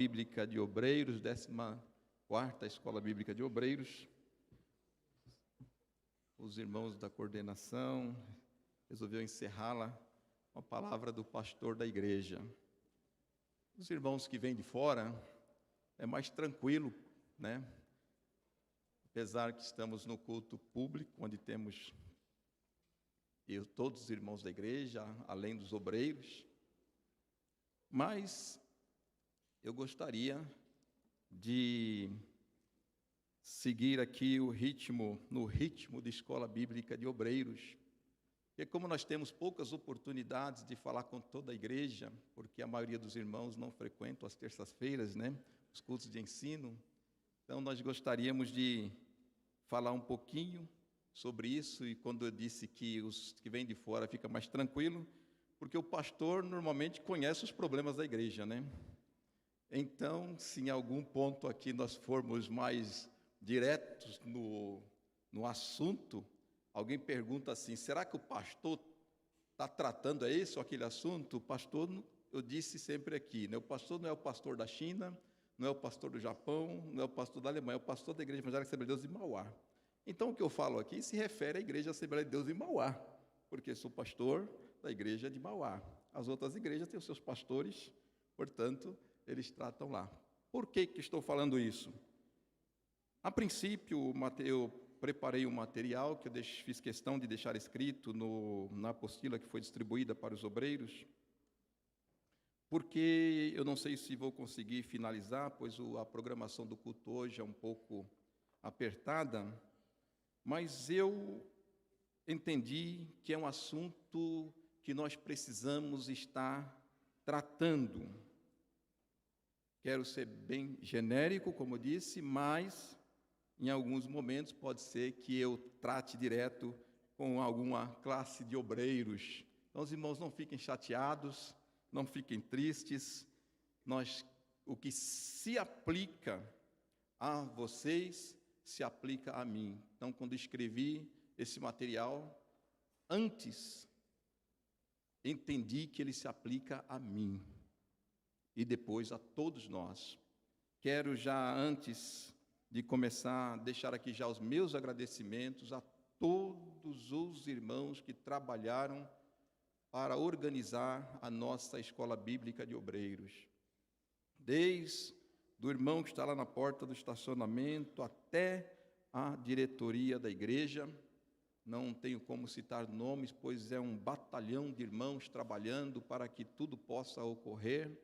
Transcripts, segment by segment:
Bíblica de Obreiros, 14ª Escola Bíblica de Obreiros. Os irmãos da coordenação resolveram encerrá-la com a palavra do pastor da igreja. Os irmãos que vêm de fora, é mais tranquilo, né? Apesar que estamos no culto público, onde temos todos os irmãos da igreja, além dos obreiros, mas eu gostaria de seguir aqui no ritmo de Escola Bíblica de Obreiros, porque como nós temos poucas oportunidades de falar com toda a igreja, porque a maioria dos irmãos não frequentam as terças-feiras, né, os cultos de ensino, então nós gostaríamos de falar um pouquinho sobre isso, e quando eu disse que os que vêm de fora fica mais tranquilo, porque o pastor normalmente conhece os problemas da igreja, né? Então, se em algum ponto aqui nós formos mais diretos no assunto, alguém pergunta assim, será que o pastor está tratando esse ou aquele assunto? O pastor, eu disse sempre aqui, né? O pastor não é o pastor da China, não é o pastor do Japão, não é o pastor da Alemanha, é o pastor da Igreja Evangélica Assembleia de Deus de Mauá. Então, o que eu falo aqui se refere à Igreja Assembleia de Deus de Mauá, porque sou pastor da Igreja de Mauá. As outras igrejas têm os seus pastores, portanto, eles tratam lá. Por que estou falando isso? A princípio, eu preparei um material que eu fiz questão de deixar escrito na apostila que foi distribuída para os obreiros, porque eu não sei se vou conseguir finalizar, pois a programação do culto hoje é um pouco apertada, mas eu entendi que é um assunto que nós precisamos estar tratando. Quero ser bem genérico, como eu disse, mas em alguns momentos pode ser que eu trate direto com alguma classe de obreiros. Então, os irmãos não fiquem chateados, não fiquem tristes. O que se aplica a vocês, se aplica a mim. Então, quando escrevi esse material, antes entendi que ele se aplica a mim e depois a todos nós. Quero já, antes de começar, deixar aqui já os meus agradecimentos a todos os irmãos que trabalharam para organizar a nossa Escola Bíblica de Obreiros. Desde o irmão que está lá na porta do estacionamento até a diretoria da igreja. Não tenho como citar nomes, pois é um batalhão de irmãos trabalhando para que tudo possa ocorrer.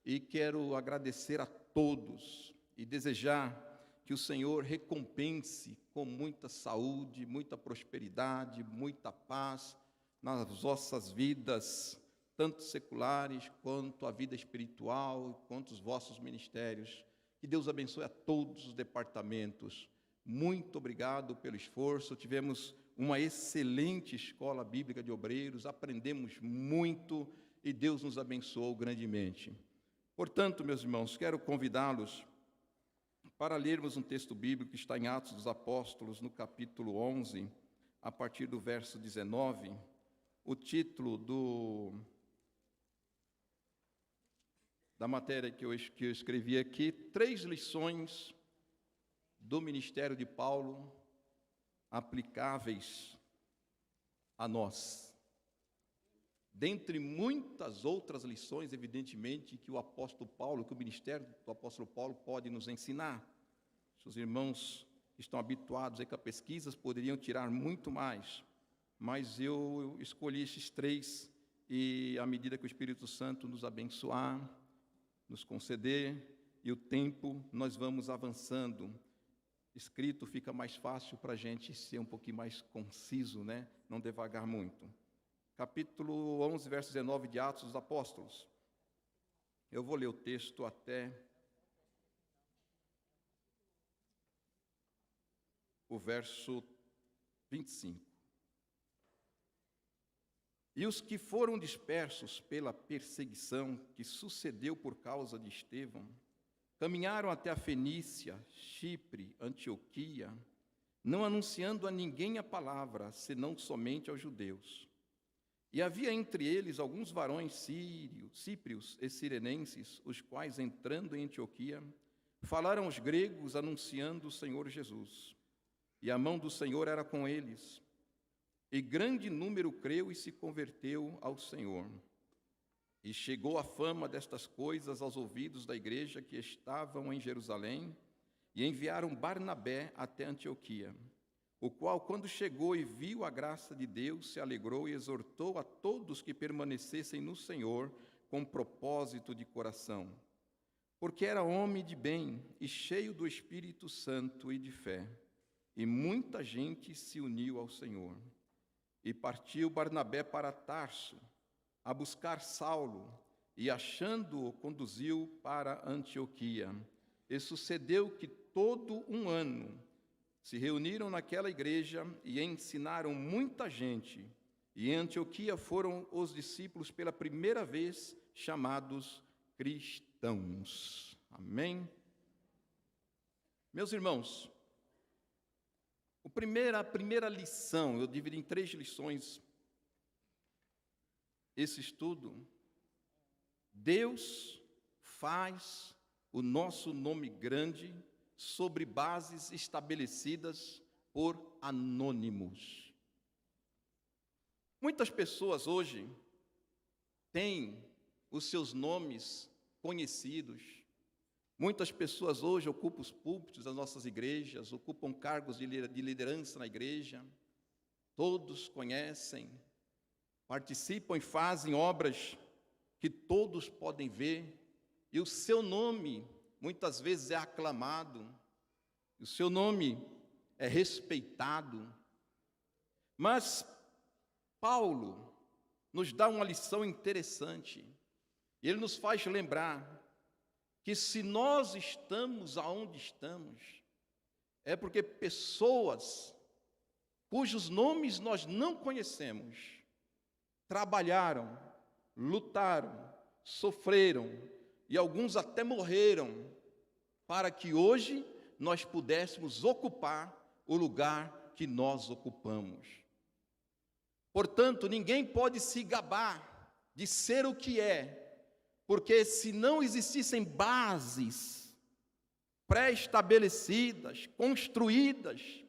E quero agradecer a todos e desejar que o Senhor recompense com muita saúde, muita prosperidade, muita paz nas vossas vidas, tanto seculares quanto a vida espiritual, quanto os vossos ministérios. Que Deus abençoe a todos os departamentos. Muito obrigado pelo esforço. Tivemos uma excelente escola bíblica de obreiros, aprendemos muito e Deus nos abençoou grandemente. Portanto, meus irmãos, quero convidá-los para lermos um texto bíblico que está em Atos dos Apóstolos, no capítulo 11, a partir do verso 19. O título da matéria que eu escrevi aqui, 3 lições do ministério de Paulo aplicáveis a nós. Dentre muitas outras lições, evidentemente, que o apóstolo Paulo, que o ministério do apóstolo Paulo pode nos ensinar. Se os irmãos estão habituados a pesquisas, poderiam tirar muito mais, mas eu escolhi esses 3 e, à medida que o Espírito Santo nos abençoar, nos conceder, e o tempo, nós vamos avançando. Escrito fica mais fácil para a gente ser um pouquinho mais conciso, né? Não devagar muito. Capítulo 11, verso 19 de Atos dos Apóstolos. Eu vou ler o texto até o verso 25. E os que foram dispersos pela perseguição que sucedeu por causa de Estevão, caminharam até a Fenícia, Chipre, Antioquia, não anunciando a ninguém a palavra, senão somente aos judeus. E havia entre eles alguns varões síprios e cirenenses, os quais, entrando em Antioquia, falaram aos gregos, anunciando o Senhor Jesus. E a mão do Senhor era com eles. E grande número creu e se converteu ao Senhor. E chegou a fama destas coisas aos ouvidos da igreja que estavam em Jerusalém, e enviaram Barnabé até Antioquia, o qual, quando chegou e viu a graça de Deus, se alegrou e exortou a todos que permanecessem no Senhor com propósito de coração, porque era homem de bem e cheio do Espírito Santo e de fé, e muita gente se uniu ao Senhor. E partiu Barnabé para Tarso, a buscar Saulo, e achando-o, conduziu para Antioquia. E sucedeu que todo um ano se reuniram naquela igreja e ensinaram muita gente. E em Antioquia foram os discípulos pela primeira vez chamados cristãos. Amém? Meus irmãos, a primeira lição, eu dividi em 3 lições esse estudo. Deus faz o nosso nome grande sobre bases estabelecidas por anônimos. Muitas pessoas hoje têm os seus nomes conhecidos. Muitas pessoas hoje ocupam os púlpitos das nossas igrejas, ocupam cargos de liderança na igreja. Todos conhecem, participam e fazem obras que todos podem ver, e o seu nome muitas vezes é aclamado, o seu nome é respeitado. Mas Paulo nos dá uma lição interessante. Ele nos faz lembrar que se nós estamos aonde estamos, é porque pessoas cujos nomes nós não conhecemos trabalharam, lutaram, sofreram e alguns até morreram para que hoje nós pudéssemos ocupar o lugar que nós ocupamos. Portanto, ninguém pode se gabar de ser o que é, porque se não existissem bases pré-estabelecidas, construídas,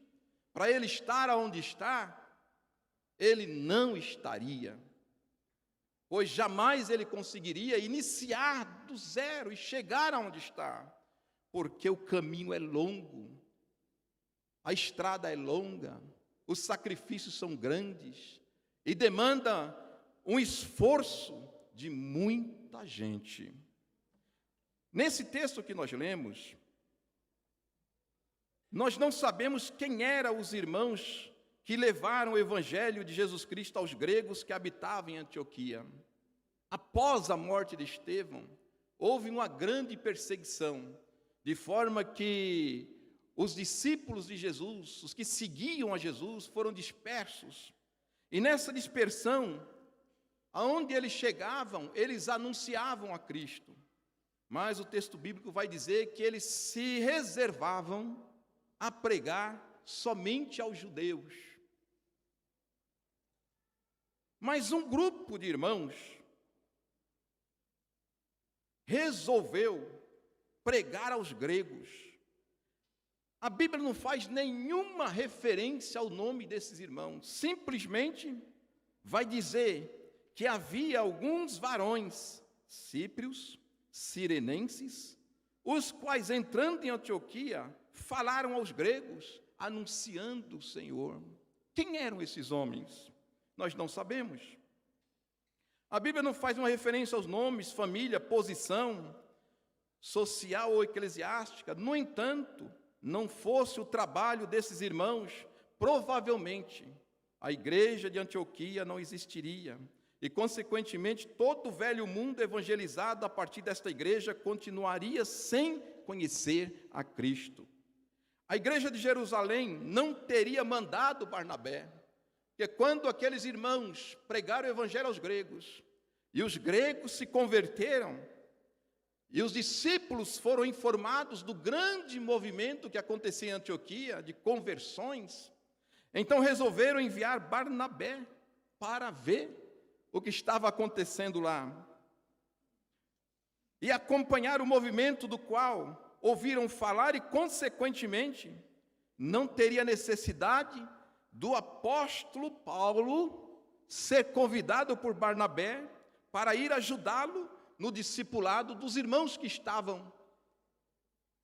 para ele estar onde está, ele não estaria. Pois jamais ele conseguiria iniciar do zero e chegar aonde está, porque o caminho é longo, a estrada é longa, os sacrifícios são grandes e demanda um esforço de muita gente. Nesse texto que nós lemos, nós não sabemos quem eram os irmãos que levaram o evangelho de Jesus Cristo aos gregos que habitavam em Antioquia. Após a morte de Estevão, houve uma grande perseguição, de forma que os discípulos de Jesus, os que seguiam a Jesus, foram dispersos. E nessa dispersão, aonde eles chegavam, eles anunciavam a Cristo. Mas o texto bíblico vai dizer que eles se reservavam a pregar somente aos judeus. Mas um grupo de irmãos resolveu pregar aos gregos. A Bíblia não faz nenhuma referência ao nome desses irmãos, simplesmente vai dizer que havia alguns varões síprios, cirenenses, os quais, entrando em Antioquia, falaram aos gregos, anunciando o Senhor. Quem eram esses homens? Nós não sabemos. A Bíblia não faz uma referência aos nomes, família, posição social ou eclesiástica. No entanto, não fosse o trabalho desses irmãos, provavelmente a igreja de Antioquia não existiria. E, consequentemente, todo o velho mundo evangelizado a partir desta igreja continuaria sem conhecer a Cristo. A igreja de Jerusalém não teria mandado Barnabé, porque quando aqueles irmãos pregaram o evangelho aos gregos, e os gregos se converteram, e os discípulos foram informados do grande movimento que acontecia em Antioquia, de conversões, então resolveram enviar Barnabé para ver o que estava acontecendo lá e acompanhar o movimento do qual ouviram falar e, consequentemente, não teria necessidade do apóstolo Paulo ser convidado por Barnabé para ir ajudá-lo no discipulado dos irmãos que estavam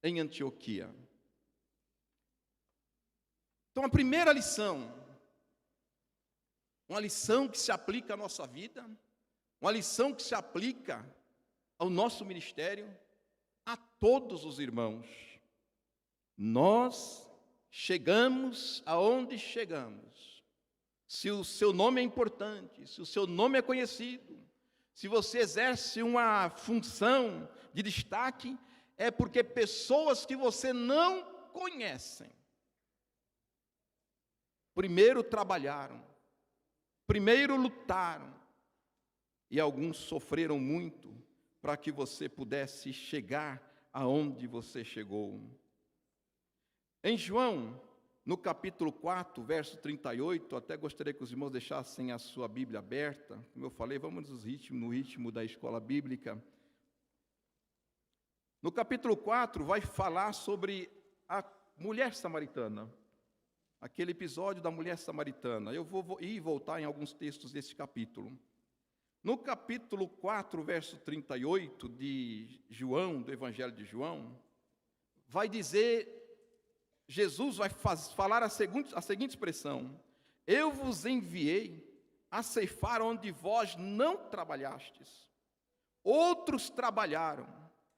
em Antioquia. Então, a primeira lição, uma lição que se aplica à nossa vida, uma lição que se aplica ao nosso ministério, a todos os irmãos. Nós chegamos aonde chegamos. Se o seu nome é importante, se o seu nome é conhecido, se você exerce uma função de destaque, é porque pessoas que você não conhece primeiro trabalharam, primeiro lutaram, e alguns sofreram muito para que você pudesse chegar aonde você chegou. Em João, no capítulo 4, verso 38, até gostaria que os irmãos deixassem a sua Bíblia aberta. Como eu falei, vamos no ritmo da escola bíblica. No capítulo 4, vai falar sobre a mulher samaritana. Aquele episódio da mulher samaritana. Eu vou ir e voltar em alguns textos desse capítulo. No capítulo 4, verso 38 de João, do Evangelho de João, vai dizer, Jesus vai falar a seguinte expressão: eu vos enviei a ceifar onde vós não trabalhastes. Outros trabalharam,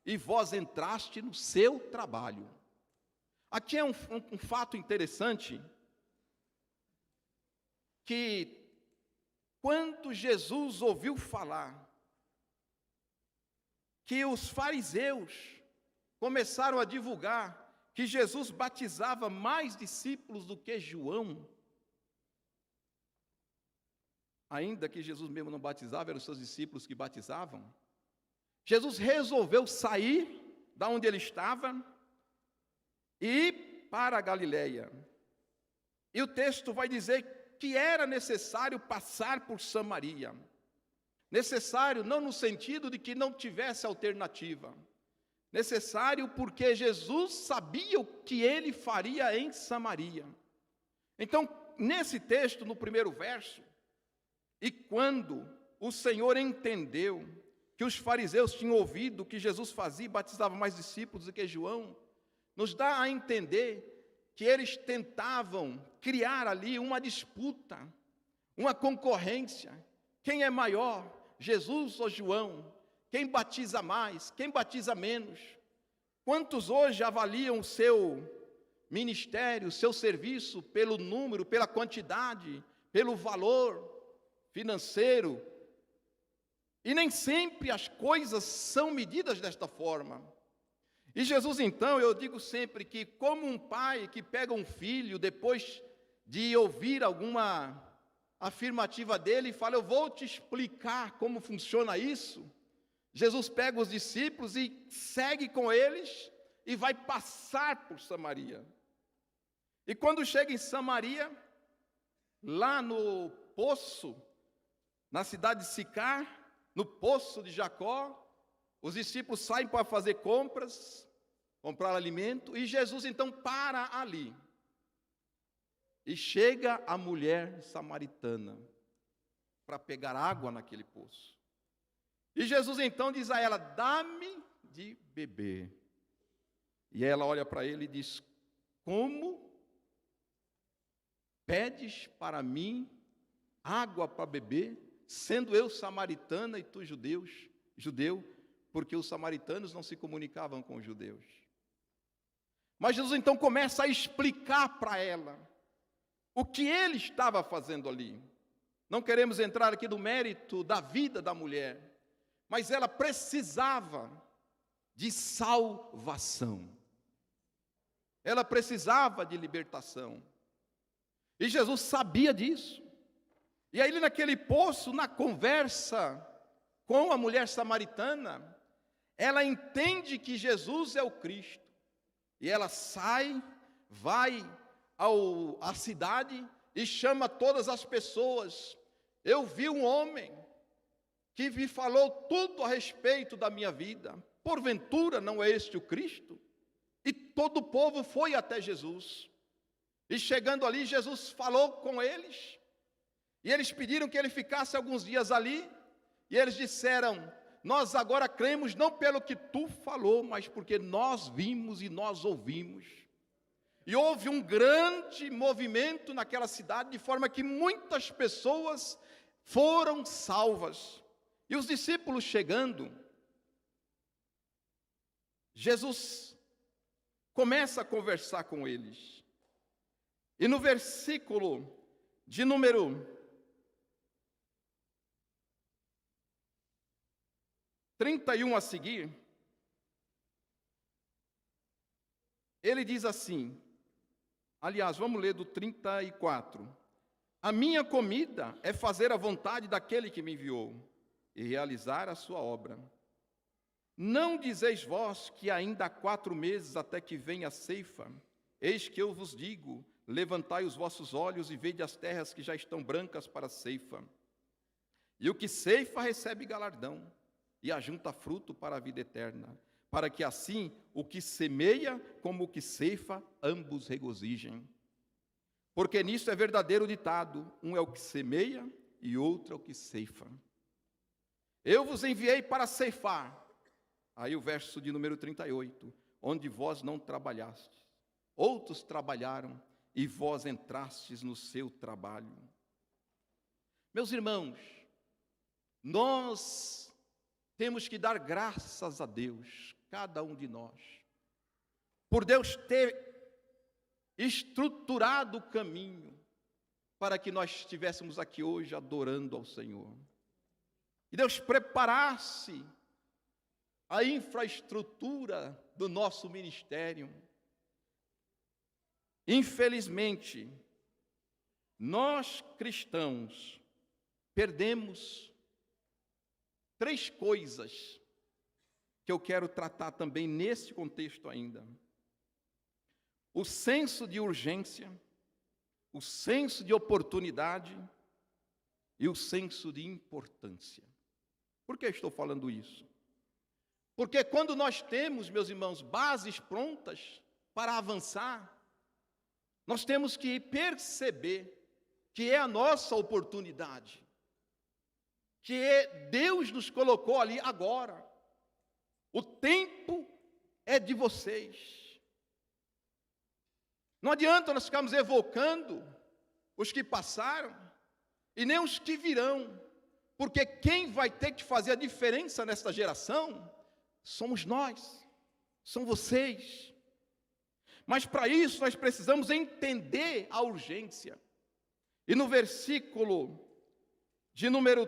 e vós entraste no seu trabalho. Aqui é um fato interessante, que quando Jesus ouviu falar que os fariseus começaram a divulgar que Jesus batizava mais discípulos do que João, ainda que Jesus mesmo não batizava, eram os seus discípulos que batizavam, Jesus resolveu sair da onde ele estava e ir para a Galileia. E o texto vai dizer que era necessário passar por Samaria. Necessário não no sentido de que não tivesse alternativa. Necessário porque Jesus sabia o que ele faria em Samaria. Então, nesse texto, no primeiro verso, e quando o Senhor entendeu que os fariseus tinham ouvido que Jesus fazia e batizava mais discípulos do que João, nos dá a entender que eles tentavam criar ali uma disputa, uma concorrência. Quem é maior, Jesus ou João? Quem batiza mais? Quem batiza menos? Quantos hoje avaliam o seu ministério, o seu serviço, pelo número, pela quantidade, pelo valor financeiro? E nem sempre as coisas são medidas desta forma. E Jesus, então, eu digo sempre que, como um pai que pega um filho, depois de ouvir alguma afirmativa dele, e fala, eu vou te explicar como funciona isso. Jesus pega os discípulos e segue com eles, e vai passar por Samaria. E quando chega em Samaria, lá no poço, na cidade de Sicar, no poço de Jacó, os discípulos saem para fazer compras, comprar alimento, e Jesus então para ali. E chega a mulher samaritana para pegar água naquele poço. E Jesus então diz a ela, dá-me de beber. E ela olha para ele e diz, como pedes para mim água para beber, sendo eu samaritana e tu judeu? Porque os samaritanos não se comunicavam com os judeus. Mas Jesus então começa a explicar para ela o que ele estava fazendo ali. Não queremos entrar aqui no mérito da vida da mulher, mas ela precisava de salvação. Ela precisava de libertação. E Jesus sabia disso. E aí naquele poço, na conversa com a mulher samaritana, ela entende que Jesus é o Cristo. E ela sai, vai à cidade e chama todas as pessoas. Eu vi um homem que me falou tudo a respeito da minha vida. Porventura não é este o Cristo? E todo o povo foi até Jesus. E chegando ali, Jesus falou com eles. E eles pediram que ele ficasse alguns dias ali. E eles disseram: nós agora cremos não pelo que tu falou, mas porque nós vimos e nós ouvimos. E houve um grande movimento naquela cidade, de forma que muitas pessoas foram salvas. E os discípulos chegando, Jesus começa a conversar com eles. E no versículo de número 31 a seguir, ele diz assim, aliás, vamos ler do 34. A minha comida é fazer a vontade daquele que me enviou e realizar a sua obra. Não dizeis vós que ainda há 4 meses até que venha a ceifa? Eis que eu vos digo, levantai os vossos olhos e vede as terras que já estão brancas para a ceifa. E o que ceifa recebe galardão, e ajunta fruto para a vida eterna, para que assim o que semeia como o que ceifa, ambos regozijem. Porque nisto é verdadeiro ditado, um é o que semeia e outro é o que ceifa. Eu vos enviei para ceifar, aí o verso de número 38, onde vós não trabalhastes, outros trabalharam e vós entrastes no seu trabalho. Meus irmãos, nós temos que dar graças a Deus, cada um de nós, por Deus ter estruturado o caminho para que nós estivéssemos aqui hoje adorando ao Senhor. E Deus preparasse a infraestrutura do nosso ministério. Infelizmente, nós cristãos perdemos 3 coisas que eu quero tratar também nesse contexto ainda. O senso de urgência, o senso de oportunidade e o senso de importância. Por que estou falando isso? Porque quando nós temos, meus irmãos, bases prontas para avançar, nós temos que perceber que é a nossa oportunidade, que Deus nos colocou ali agora. O tempo é de vocês. Não adianta nós ficarmos evocando os que passaram e nem os que virão, porque quem vai ter que fazer a diferença nesta geração somos nós, são vocês. Mas para isso nós precisamos entender a urgência. E no versículo de número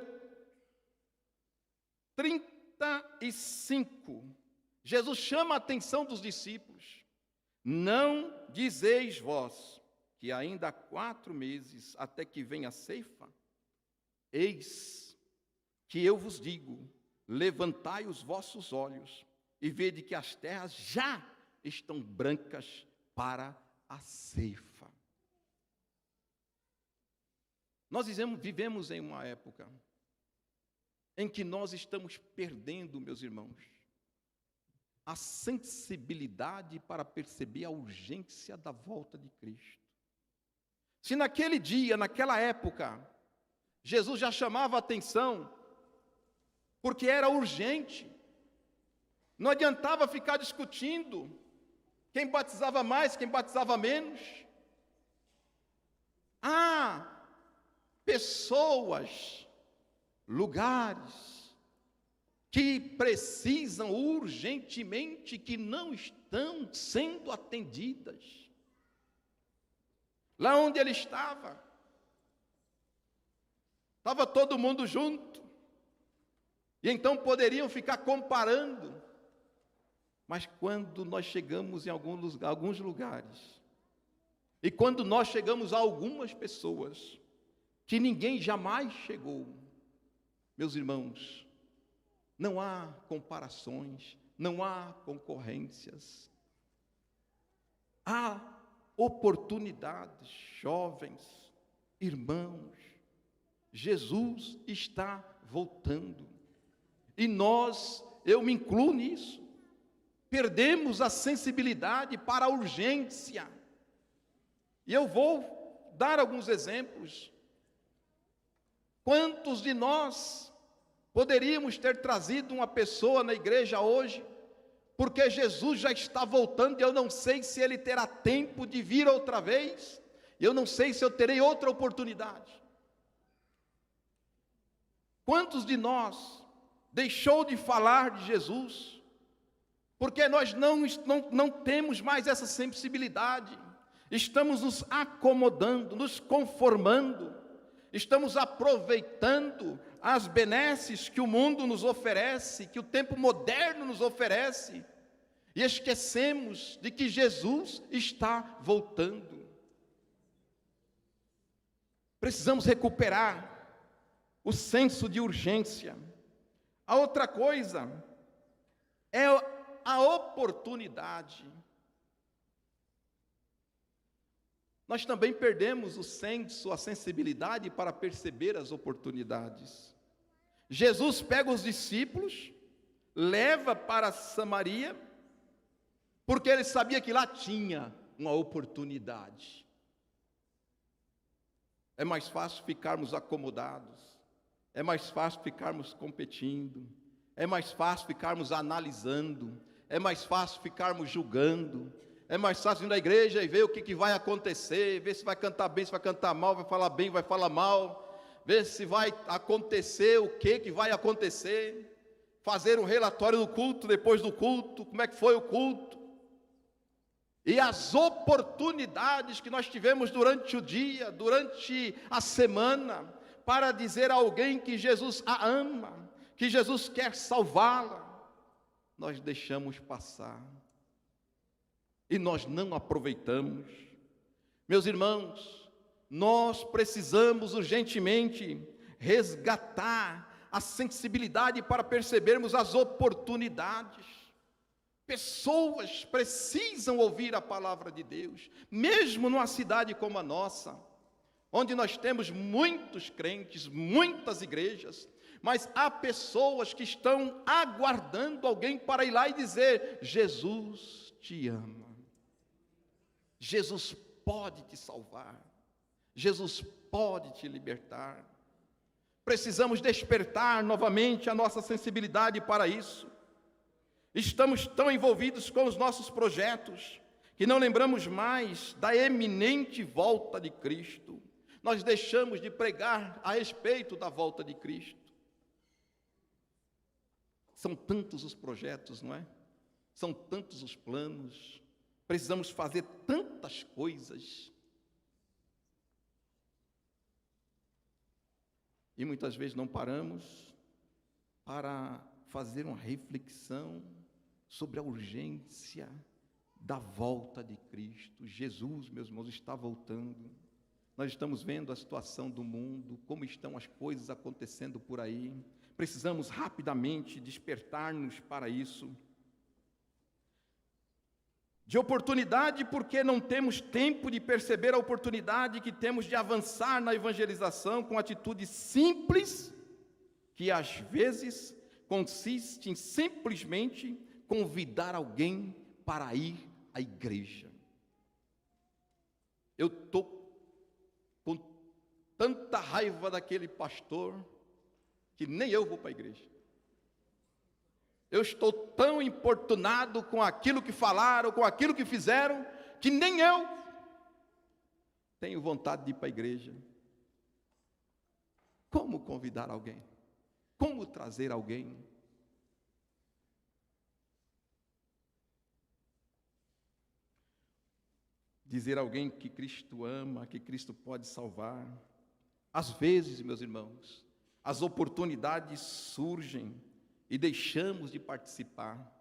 35, Jesus chama a atenção dos discípulos. Não dizeis vós que ainda há 4 meses até que venha a ceifa? Eis que eu vos digo, levantai os vossos olhos e vede que as terras já estão brancas para a ceifa. Nós vivemos em uma época em que nós estamos perdendo, meus irmãos, a sensibilidade para perceber a urgência da volta de Cristo. Se naquele dia, naquela época, Jesus já chamava a atenção, porque era urgente, não adiantava ficar discutindo quem batizava mais, quem batizava menos. Há pessoas, lugares, que precisam urgentemente, que não estão sendo atendidas. Lá onde ele estava todo mundo junto, e então poderiam ficar comparando. Mas quando nós chegamos em alguns lugares, e quando nós chegamos a algumas pessoas, que ninguém jamais chegou, meus irmãos, não há comparações, não há concorrências. Há oportunidades, jovens, irmãos. Jesus está voltando. E nós, eu me incluo nisso, perdemos a sensibilidade para a urgência. E eu vou dar alguns exemplos. Quantos de nós poderíamos ter trazido uma pessoa na igreja hoje, porque Jesus já está voltando e eu não sei se ele terá tempo de vir outra vez, eu não sei se eu terei outra oportunidade. Quantos de nós deixou de falar de Jesus, porque nós não temos mais essa sensibilidade, estamos nos acomodando, nos conformando, estamos aproveitando as benesses que o mundo nos oferece, que o tempo moderno nos oferece, e esquecemos de que Jesus está voltando. Precisamos recuperar o senso de urgência. A outra coisa é a oportunidade. Nós também perdemos o senso, a sensibilidade para perceber as oportunidades. Jesus pega os discípulos, leva para Samaria, porque ele sabia que lá tinha uma oportunidade. É mais fácil ficarmos acomodados, é mais fácil ficarmos competindo, é mais fácil ficarmos analisando, é mais fácil ficarmos julgando, é mais fácil ir na igreja e ver o que vai acontecer, ver se vai cantar bem, se vai cantar mal, vai falar bem, vai falar mal, ver se vai acontecer o que vai acontecer, fazer um relatório do culto, depois do culto, como é que foi o culto, e as oportunidades que nós tivemos durante o dia, durante a semana, para dizer a alguém que Jesus a ama, que Jesus quer salvá-la, nós deixamos passar, e nós não aproveitamos. Meus irmãos, nós precisamos urgentemente resgatar a sensibilidade para percebermos as oportunidades. Pessoas precisam ouvir a palavra de Deus, mesmo numa cidade como a nossa, onde nós temos muitos crentes, muitas igrejas, mas há pessoas que estão aguardando alguém para ir lá e dizer: Jesus te ama, Jesus pode te salvar, Jesus pode te libertar. Precisamos despertar novamente a nossa sensibilidade para isso. Estamos tão envolvidos com os nossos projetos, que não lembramos mais da eminente volta de Cristo. Nós deixamos de pregar a respeito da volta de Cristo. São tantos os projetos, não é? São tantos os planos. Precisamos fazer tantas coisas. E muitas vezes não paramos para fazer uma reflexão sobre a urgência da volta de Cristo. Jesus, meus irmãos, está voltando. Nós estamos vendo a situação do mundo, como estão as coisas acontecendo por aí. Precisamos rapidamente despertar-nos para isso. De oportunidade, porque não temos tempo de perceber a oportunidade que temos de avançar na evangelização com atitudes simples, que às vezes consiste em simplesmente convidar alguém para ir à igreja. Eu estou com tanta raiva daquele pastor, que nem eu vou para a igreja. Eu estou tão importunado com aquilo que falaram, com aquilo que fizeram, que nem eu tenho vontade de ir para a igreja. Como convidar alguém? Como trazer alguém? Dizer a alguém que Cristo ama, que Cristo pode salvar. Às vezes, meus irmãos, as oportunidades surgem e deixamos de participar,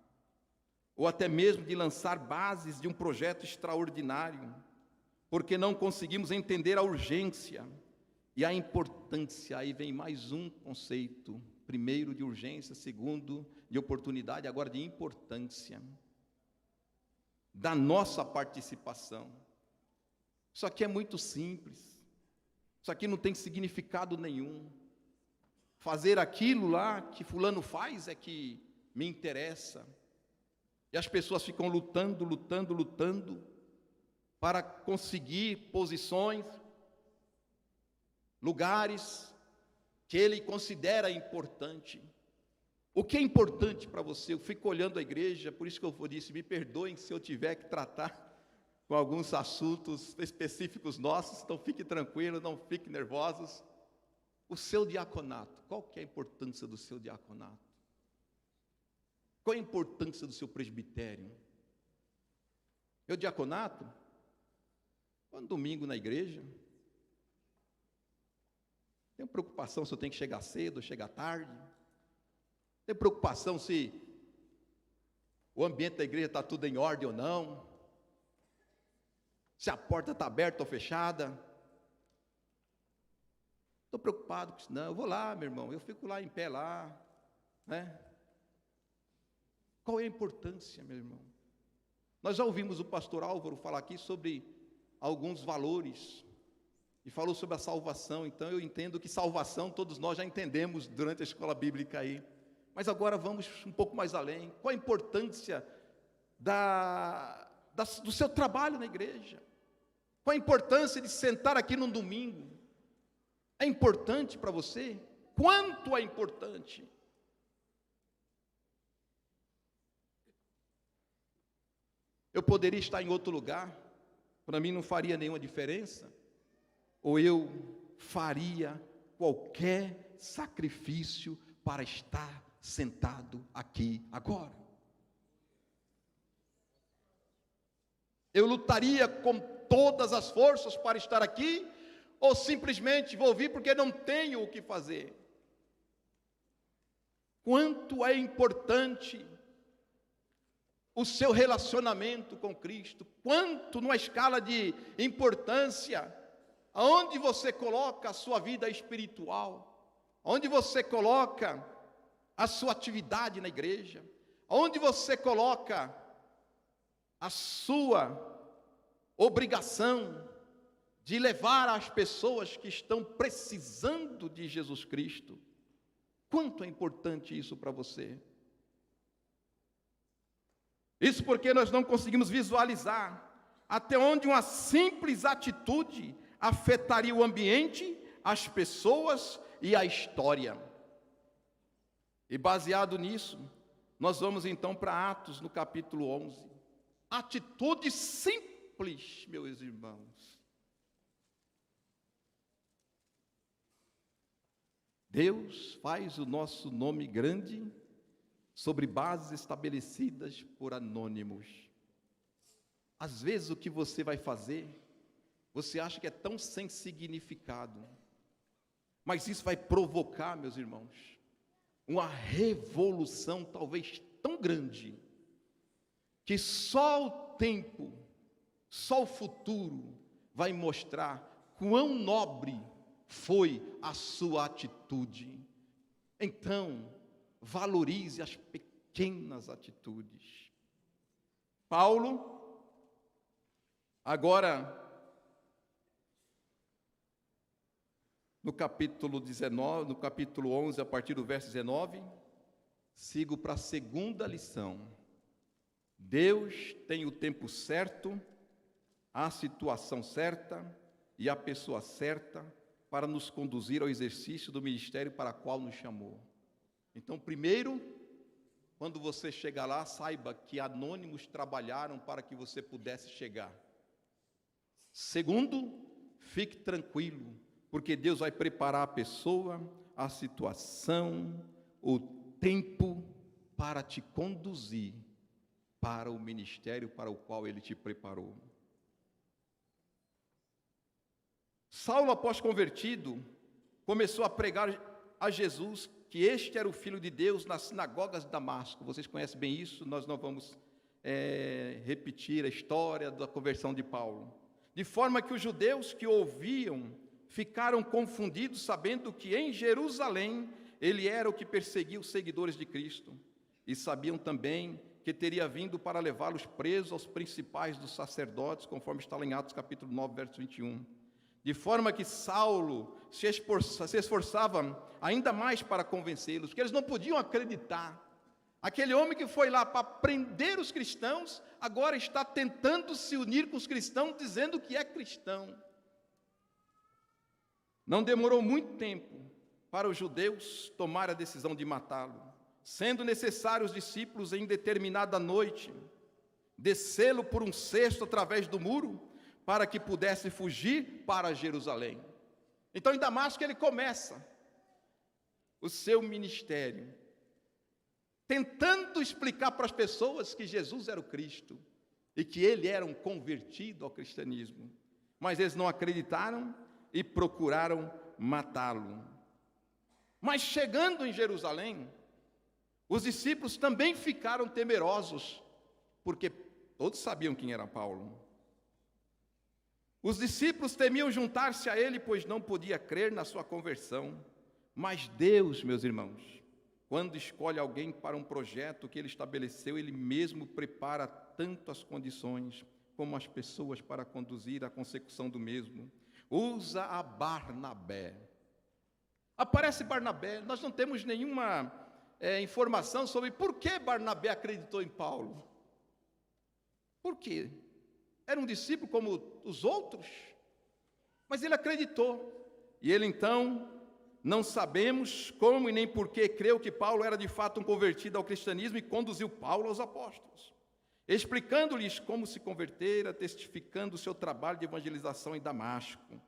ou até mesmo de lançar bases de um projeto extraordinário, porque não conseguimos entender a urgência e a importância. Aí vem mais um conceito: primeiro de urgência, segundo de oportunidade, agora de importância da nossa participação. Isso aqui é muito simples, isso aqui não tem significado nenhum. fazer aquilo lá que fulano faz é que me interessa. E as pessoas ficam lutando para conseguir posições, lugares que ele considera importante. O que é importante para você? Eu fico olhando a igreja, por isso que eu disse, me perdoem se eu tiver que tratar com alguns assuntos específicos nossos, então fique tranquilo, não fique nervosos. O seu diaconato, qual que é a importância do seu diaconato? Qual é a importância do seu presbitério? Meu diaconato, quando domingo na igreja, tenho preocupação se eu tenho que chegar cedo ou chegar tarde, tenho preocupação se o ambiente da igreja está tudo em ordem ou não, se a porta está aberta ou fechada. Estou preocupado com isso, não, eu vou lá, meu irmão, eu fico lá em pé lá, né? Qual é a importância, meu irmão? Nós já ouvimos o pastor Álvaro falar aqui sobre alguns valores, e falou sobre a salvação, então eu entendo que salvação todos nós já entendemos durante a escola bíblica aí, mas agora vamos um pouco mais além. Qual a importância do seu trabalho na igreja? Qual a importância de sentar aqui num domingo? É importante para você? Quanto é importante? Eu poderia estar em outro lugar, para mim não faria nenhuma diferença, ou eu faria qualquer sacrifício para estar sentado aqui agora. Eu lutaria com todas as forças para estar aqui, ou simplesmente vou vir porque não tenho o que fazer? Quanto é importante o seu relacionamento com Cristo, quanto numa escala de importância, aonde você coloca a sua vida espiritual, aonde você coloca a sua atividade na igreja, aonde você coloca a sua obrigação de levar as pessoas que estão precisando de Jesus Cristo. Quanto é importante isso para você? Isso porque nós não conseguimos visualizar até onde uma simples atitude afetaria o ambiente, as pessoas e a história. E baseado nisso, nós vamos então para Atos, no capítulo 11. Atitude simples, meus irmãos. Deus faz o nosso nome grande sobre bases estabelecidas por anônimos. Às vezes o que você vai fazer, você acha que é tão sem significado, mas isso vai provocar, meus irmãos, uma revolução talvez tão grande, que só o tempo, só o futuro vai mostrar quão nobre foi a sua atitude. Então, valorize as pequenas atitudes. Paulo, agora, no capítulo 19, no capítulo 11, a partir do verso 19, sigo para a segunda lição. Deus tem o tempo certo, a situação certa e a pessoa certa para nos conduzir ao exercício do ministério para o qual nos chamou. Então, primeiro, quando você chegar lá, saiba que anônimos trabalharam para que você pudesse chegar. Segundo, fique tranquilo, porque Deus vai preparar a pessoa, a situação, o tempo para te conduzir para o ministério para o qual Ele te preparou. Saulo, após convertido, começou a pregar a Jesus, que este era o Filho de Deus, nas sinagogas de Damasco. Vocês conhecem bem isso, nós não vamos repetir a história da conversão de Paulo. De forma que os judeus que ouviam ficaram confundidos, sabendo que em Jerusalém ele era o que perseguia os seguidores de Cristo. E sabiam também que teria vindo para levá-los presos aos principais dos sacerdotes, conforme está lá em Atos capítulo 9, verso 21. de forma que Saulo se esforçava ainda mais para convencê-los, porque eles não podiam acreditar. Aquele homem que foi lá para prender os cristãos, agora está tentando se unir com os cristãos, dizendo que é cristão. Não demorou muito tempo para os judeus tomar a decisão de matá-lo, sendo necessário os discípulos em determinada noite descê-lo por um cesto através do muro, para que pudesse fugir para Jerusalém. Então em Damasco ele começa o seu ministério, tentando explicar para as pessoas que Jesus era o Cristo, e que ele era um convertido ao cristianismo, mas eles não acreditaram e procuraram matá-lo. Mas chegando em Jerusalém, os discípulos também ficaram temerosos, porque todos sabiam quem era Paulo. Os discípulos temiam juntar-se a ele, pois não podia crer na sua conversão. Mas Deus, meus irmãos, quando escolhe alguém para um projeto que ele estabeleceu, ele mesmo prepara tanto as condições como as pessoas para conduzir a consecução do mesmo. Usa a Barnabé. Aparece Barnabé, nós não temos nenhuma informação sobre por que Barnabé acreditou em Paulo. Por quê? Era um discípulo como os outros, mas ele acreditou. E ele então, não sabemos como e nem por que, creu que Paulo era de fato um convertido ao cristianismo e conduziu Paulo aos apóstolos, explicando-lhes como se convertera, testificando o seu trabalho de evangelização em Damasco,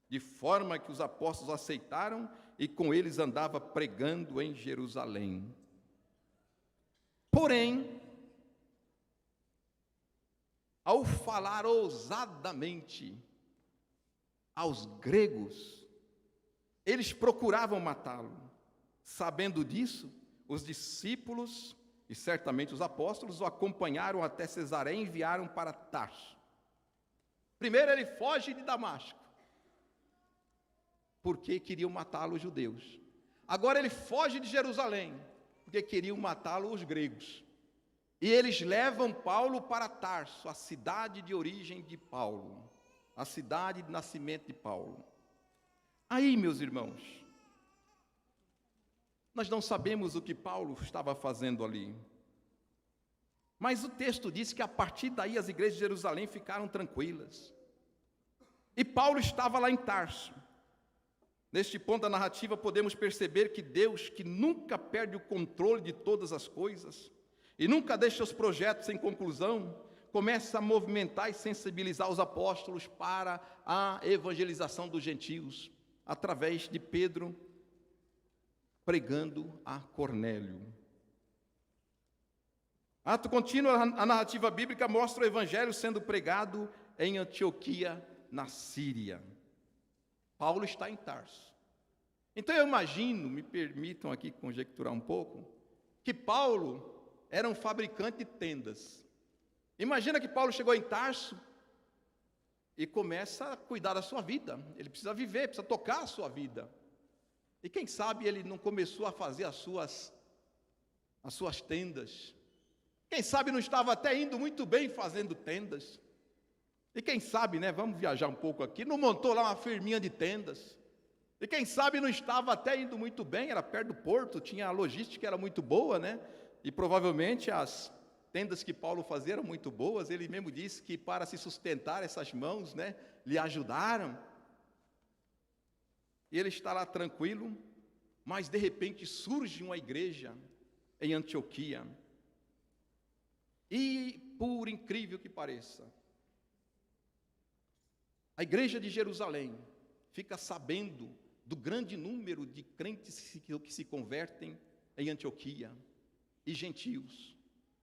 de forma que os apóstolos aceitaram e com eles andava pregando em Jerusalém. Porém, ao falar ousadamente aos gregos, eles procuravam matá-lo. Sabendo disso, os discípulos e certamente os apóstolos o acompanharam até Cesareia e enviaram para Tarso. Primeiro ele foge de Damasco, porque queriam matá-lo os judeus. Agora ele foge de Jerusalém, porque queriam matá-lo os gregos. E eles levam Paulo para Tarso, a cidade de origem de Paulo, a cidade de nascimento de Paulo. Aí, meus irmãos, nós não sabemos o que Paulo estava fazendo ali. Mas o texto diz que a partir daí as igrejas de Jerusalém ficaram tranquilas. E Paulo estava lá em Tarso. Neste ponto da narrativa podemos perceber que Deus, que nunca perde o controle de todas as coisas, e nunca deixa os projetos sem conclusão, começa a movimentar e sensibilizar os apóstolos para a evangelização dos gentios, através de Pedro pregando a Cornélio. Ato contínuo, a narrativa bíblica mostra o evangelho sendo pregado em Antioquia, na Síria. Paulo está em Tarso. Então eu imagino, me permitam aqui conjecturar um pouco, que Paulo era um fabricante de tendas. Imagina que Paulo chegou em Tarso e começa a cuidar da sua vida. Ele precisa viver, precisa tocar a sua vida. E quem sabe ele não começou a fazer as suas tendas. Quem sabe não estava até indo muito bem fazendo tendas. E quem sabe, né, vamos viajar um pouco aqui, não montou lá uma firminha de tendas. E quem sabe não estava até indo muito bem, era perto do porto, tinha a logística, era muito boa, né? E provavelmente as tendas que Paulo fazia eram muito boas. Ele mesmo disse que para se sustentar essas mãos, né, lhe ajudaram. E ele está lá tranquilo, mas de repente surge uma igreja em Antioquia. E por incrível que pareça, a igreja de Jerusalém fica sabendo do grande número de crentes que se convertem em Antioquia e gentios,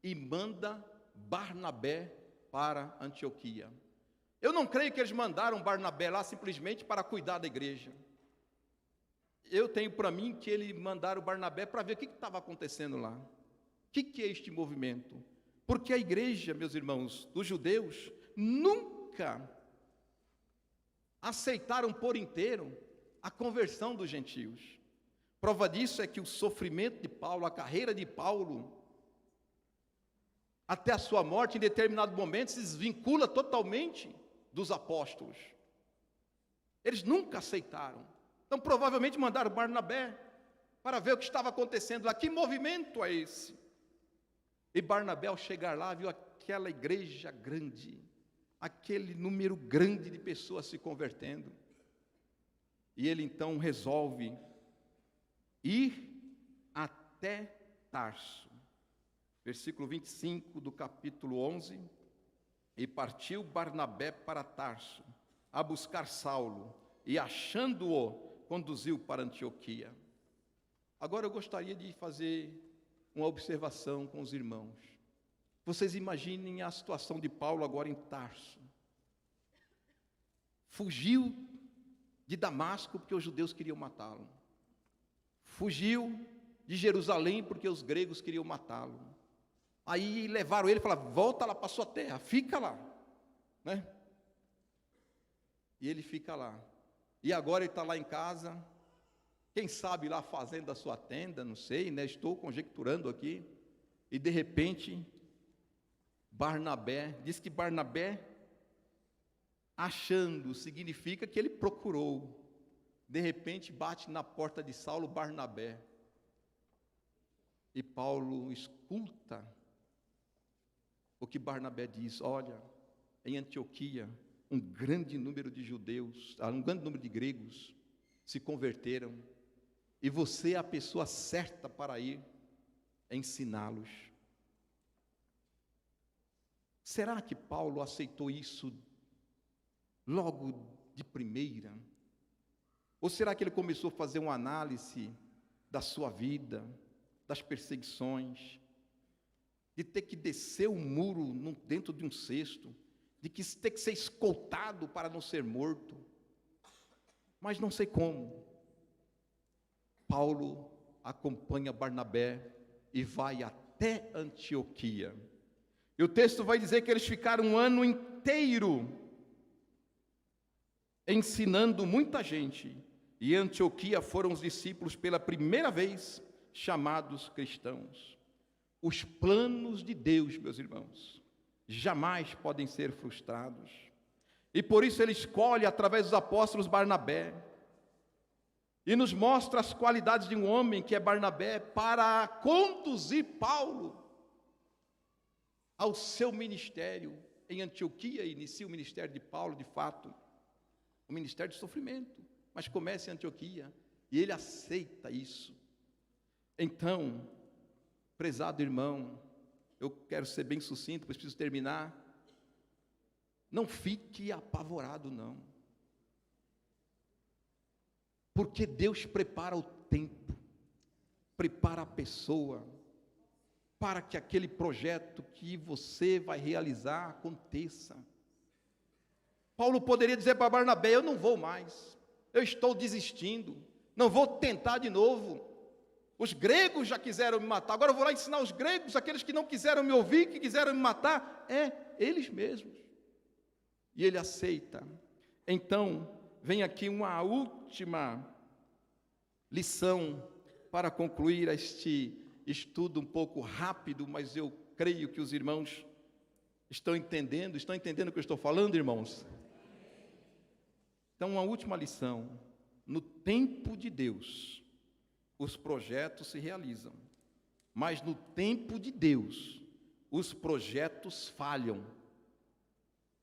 e manda Barnabé para Antioquia. Eu não creio que eles mandaram Barnabé lá simplesmente para cuidar da igreja. Eu tenho para mim que eles mandaram Barnabé para ver o que estava acontecendo lá. O que é este movimento? Porque a igreja, meus irmãos, dos judeus, nunca aceitaram por inteiro a conversão dos gentios. Prova disso é que o sofrimento de Paulo, a carreira de Paulo, até a sua morte, em determinado momento, se desvincula totalmente dos apóstolos. Eles nunca aceitaram. Então, provavelmente mandaram Barnabé para ver o que estava acontecendo lá. Que movimento é esse? E Barnabé, ao chegar lá, viu aquela igreja grande, aquele número grande de pessoas se convertendo. E ele então resolve ir até Tarso. Versículo 25 do capítulo 11. E partiu Barnabé para Tarso, a buscar Saulo, e achando-o, conduziu para Antioquia. Agora eu gostaria de fazer uma observação com os irmãos. Vocês imaginem a situação de Paulo agora em Tarso. Fugiu de Damasco porque os judeus queriam matá-lo. Fugiu de Jerusalém porque os gregos queriam matá-lo. Aí levaram ele e falaram: volta lá para a sua terra, fica lá, né? E ele fica lá. E agora ele está lá em casa, quem sabe lá fazendo a sua tenda, não sei, né? Estou conjecturando aqui. E de repente, Barnabé, diz que Barnabé, achando, significa que ele procurou. De repente bate na porta de Saulo Barnabé. E Paulo escuta o que Barnabé diz: olha, em Antioquia, um grande número de judeus, um grande número de gregos se converteram, e você é a pessoa certa para ir ensiná-los. Será que Paulo aceitou isso logo de primeira? Ou será que ele começou a fazer uma análise da sua vida, das perseguições, de ter que descer o muro dentro de um cesto, de que ter que ser escoltado para não ser morto? Mas não sei como. Paulo acompanha Barnabé e vai até Antioquia. E o texto vai dizer que eles ficaram um ano inteiro ensinando muita gente. E em Antioquia foram os discípulos pela primeira vez chamados cristãos. Os planos de Deus, meus irmãos, jamais podem ser frustrados. E por isso ele escolhe, através dos apóstolos, Barnabé. E nos mostra as qualidades de um homem que é Barnabé, para conduzir Paulo ao seu ministério. Em Antioquia inicia o ministério de Paulo, de fato, o ministério de sofrimento, mas começa em Antioquia, e ele aceita isso. Então, prezado irmão, eu quero ser bem sucinto, pois preciso terminar. Não fique apavorado, não. Porque Deus prepara o tempo, prepara a pessoa, para que aquele projeto que você vai realizar aconteça. Paulo poderia dizer para Barnabé: eu não vou mais, eu estou desistindo, não vou tentar de novo. Os gregos já quiseram me matar, agora eu vou lá ensinar os gregos, aqueles que não quiseram me ouvir, que quiseram me matar, eles mesmos. E ele aceita. Então, vem aqui uma última lição para concluir este estudo um pouco rápido, mas eu creio que os irmãos estão entendendo o que eu estou falando, irmãos? Então, uma última lição: no tempo de Deus, os projetos se realizam, mas no tempo de Deus, os projetos falham,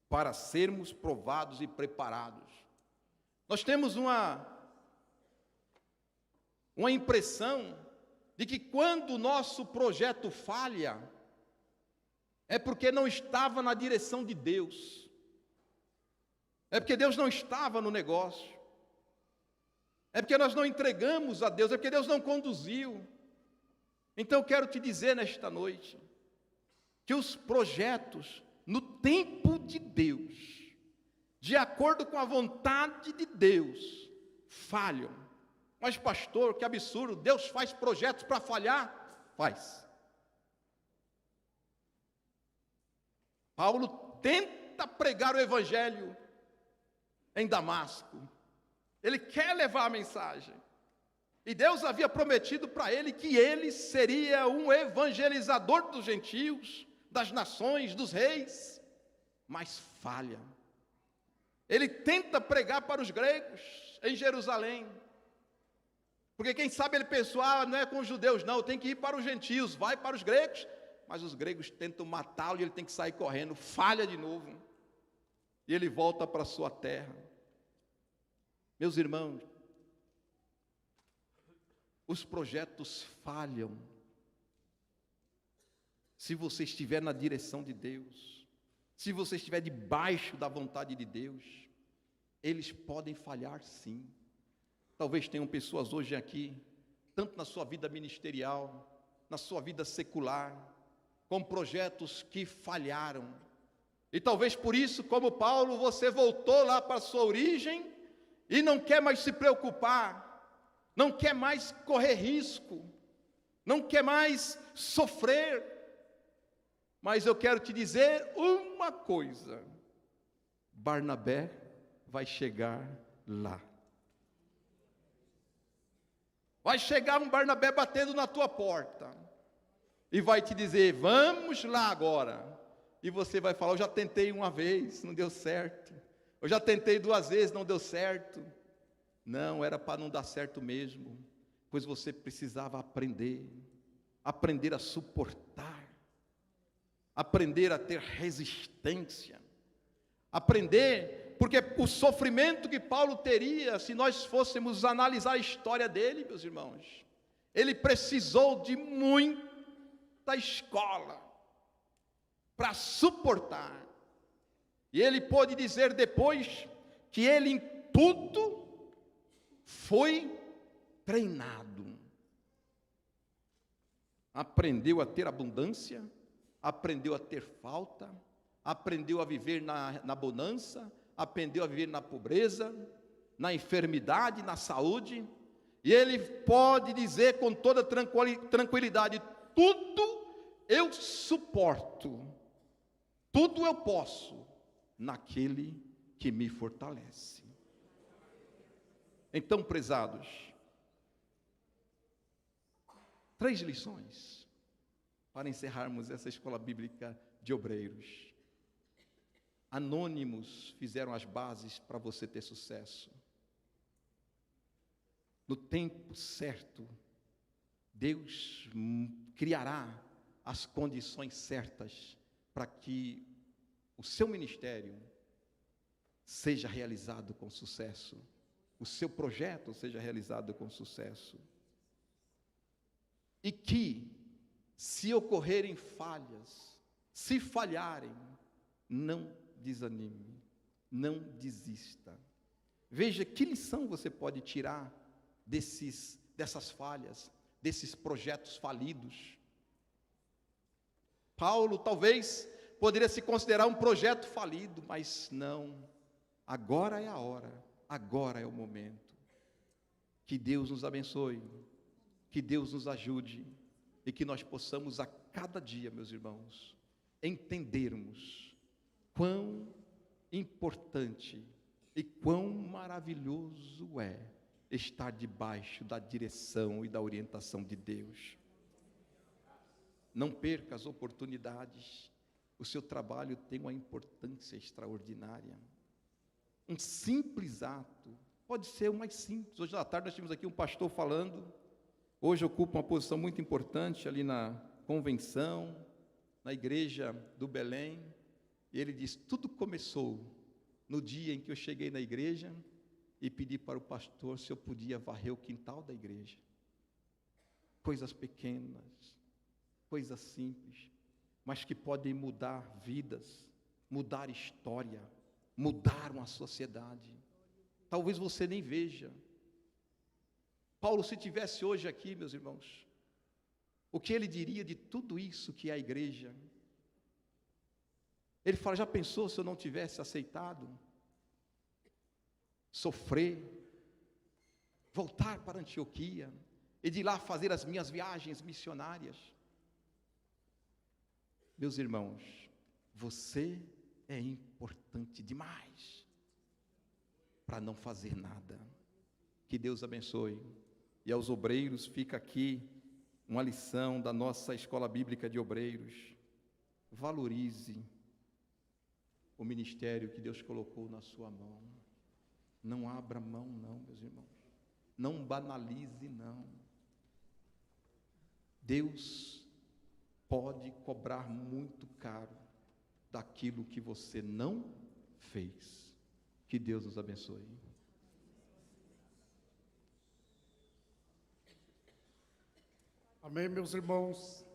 para sermos provados e preparados. Nós temos uma impressão de que quando o nosso projeto falha, é porque não estava na direção de Deus, é porque Deus não estava no negócio, é porque nós não entregamos a Deus, é porque Deus não conduziu. Então eu quero te dizer nesta noite, que os projetos, no tempo de Deus, de acordo com a vontade de Deus, falham. Mas pastor, que absurdo, Deus faz projetos para falhar? Faz. Paulo tenta pregar o evangelho em Damasco. Ele quer levar a mensagem. E Deus havia prometido para ele que ele seria um evangelizador dos gentios, das nações, dos reis. Mas falha. Ele tenta pregar para os gregos em Jerusalém. Porque quem sabe ele pensou, não é com os judeus não, tem que ir para os gentios, vai para os gregos. Mas os gregos tentam matá-lo e ele tem que sair correndo, falha de novo. E ele volta para a sua terra. Meus irmãos, os projetos falham. Se você estiver na direção de Deus, se você estiver debaixo da vontade de Deus, eles podem falhar sim. Talvez tenham pessoas hoje aqui, tanto na sua vida ministerial, na sua vida secular, com projetos que falharam. E talvez por isso, como Paulo, você voltou lá para a sua origem e não quer mais se preocupar, não quer mais correr risco, não quer mais sofrer. Mas eu quero te dizer uma coisa: Barnabé vai chegar lá. Vai chegar um Barnabé batendo na tua porta e vai te dizer, vamos lá agora. E você vai falar, eu já tentei uma vez, não deu certo. Eu já tentei 2 vezes, não deu certo. Não, era para não dar certo mesmo, pois você precisava aprender a suportar, aprender a ter resistência, aprender, porque o sofrimento que Paulo teria, se nós fôssemos analisar a história dele, meus irmãos, ele precisou de muita escola para suportar. E ele pôde dizer depois que ele em tudo foi treinado. Aprendeu a ter abundância, aprendeu a ter falta, aprendeu a viver na bonança, aprendeu a viver na pobreza, na enfermidade, na saúde. E ele pode dizer com toda tranquilidade, tudo eu suporto, tudo eu posso, naquele que me fortalece. Então, prezados, 3 lições para encerrarmos essa escola bíblica de obreiros. Anônimos fizeram as bases para você ter sucesso. No tempo certo, Deus criará as condições certas para que o seu ministério seja realizado com sucesso, o seu projeto seja realizado com sucesso. E que, se ocorrerem falhas, se falharem, não desanime, não desista. Veja que lição você pode tirar dessas falhas, desses projetos falidos. Paulo talvez poderia se considerar um projeto falido, mas não, agora é a hora, agora é o momento. Que Deus nos abençoe, que Deus nos ajude, e que nós possamos a cada dia, meus irmãos, entendermos quão importante e quão maravilhoso é estar debaixo da direção e da orientação de Deus. Não perca as oportunidades. O seu trabalho tem uma importância extraordinária. Um simples ato, pode ser o mais simples. Hoje à tarde nós tivemos aqui um pastor falando, hoje ocupa uma posição muito importante ali na convenção, na igreja do Belém, e ele diz, tudo começou no dia em que eu cheguei na igreja e pedi para o pastor se eu podia varrer o quintal da igreja. Coisas pequenas, coisas simples, mas que podem mudar vidas, mudar história, mudar uma sociedade. Talvez você nem veja. Paulo, se tivesse hoje aqui, meus irmãos, o que ele diria de tudo isso que é a igreja? Ele fala, já pensou se eu não tivesse aceitado? Sofrer, voltar para Antioquia, e de lá fazer as minhas viagens missionárias. Meus irmãos, você é importante demais para não fazer nada. Que Deus abençoe. E aos obreiros fica aqui uma lição da nossa escola bíblica de obreiros. Valorize o ministério que Deus colocou na sua mão. Não abra mão, não, meus irmãos. Não banalize, não. Deus pode cobrar muito caro daquilo que você não fez. Que Deus nos abençoe. Amém, meus irmãos.